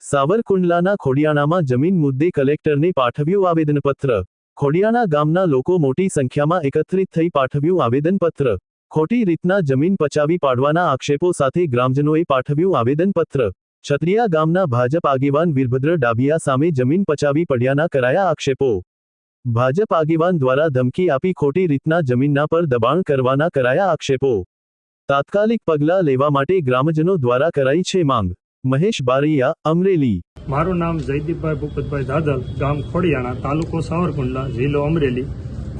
સાવરકુંડલાના ખોડિયાણામાં જમીન મુદ્દે કલેક્ટરને પાઠવ્યું આવેદનપત્ર। ખોડિયાણા ગામના લોકો મોટી સંખ્યામાં એકત્રિત થઈ પાઠવ્યું આવેદનપત્ર। ખોટી રીતના જમીન પચાવી પાડવાના આક્ષેપો સાથે ગ્રામજનોએ પાઠવ્યું આવેદનપત્ર। છત્રીયા ગામના ભાજપ આગેવાન વીરભદ્ર ડાભિયા સામે જમીન પચાવી પડ્યાના કરાયા આક્ષેપો। ભાજપ આગેવાન દ્વારા ધમકી આપી ખોટી રીતના જમીનના પર દબાણ કરવાના કરાયા આક્ષેપો। તાત્કાલિક પગલાં લેવા માટે ગ્રામજનો દ્વારા કરાઈ છે માંગ। મહેશ બારૈયા, અમરેલી। મારું નામ જયદીપભાઈ ભૂપતભાઈ દાદલ, ગામ ખોડિયાણા, તાલુકો સાવરકુંડલા, જિલ્લો અમરેલી।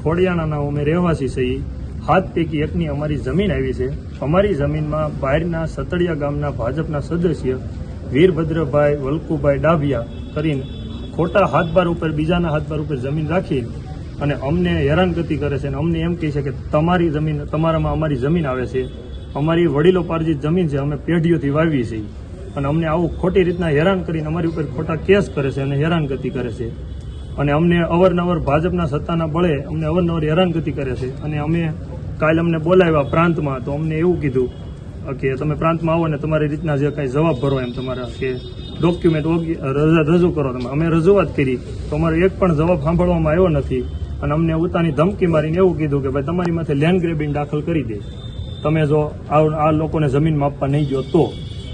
ખોડિયાણાના અમે રહેવાસી છીએ। 7 પૈકી 1ની અમારી જમીન આવી છે। અમારી જમીનમાં બહારના સતડિયા ગામના ભાજપના સદસ્ય વીરભદ્રભાઈ વલ્કુભાઈ ડાભિયા કરીને ખોટા હાથબાર ઉપર, બીજાના હાથબાર ઉપર જમીન રાખી અને અમને હેરાનગતિ કરે છે અને અમને એમ કહે છે કે તમારી જમીન, તમારામાં અમારી જમીન આવે છે, અમારી વડીલો પાર્જિત જમીન છે, અમે પેઢીઓથી વાવી છીએ અને અમને આવું ખોટી રીતના હેરાન કરીને અમારી ઉપર ખોટા કેસ કરે છે અને હેરાનગતિ કરે છે અને અમને અવારનવાર ભાજપના સત્તાના બળે અમને અવારનવાર હેરાનગતિ કરે છે। અને અમે કાલે અમને બોલાવ્યા પ્રાંતમાં, તો અમને એવું કીધું કે તમે પ્રાંતમાં આવો ને તમારી રીતના જે કાંઈ જવાબ ભરો એમ તમારા કે ડોક્યુમેન્ટ રજૂ કરો તમે। અમે રજૂઆત કરી તો અમારો એક પણ જવાબ સાંભળવામાં આવ્યો નથી અને અમને ઉતાની ધમકી મારીને એવું કીધું કે ભાઈ તમારી માથે લેન્ડ ગ્રેબિંગ દાખલ કરી દે, તમે જો આ લોકોને જમીન આપવા નહીં ગયો તો।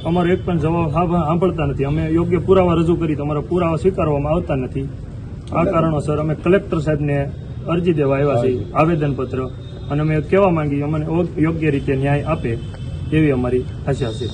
અમારો એક પણ જવાબ સાંભળતા નથી। અમે યોગ્ય પુરાવા રજૂ કરી તો અમારા પુરાવા સ્વીકારવામાં આવતા નથી। આ કારણોસર અમે કલેક્ટર સાહેબને અરજી દેવા આવ્યા છીએ, આવેદનપત્ર, અને અમે કહેવા માંગીએ અમને યોગ્ય રીતે ન્યાય આપે એવી અમારી આશા છે।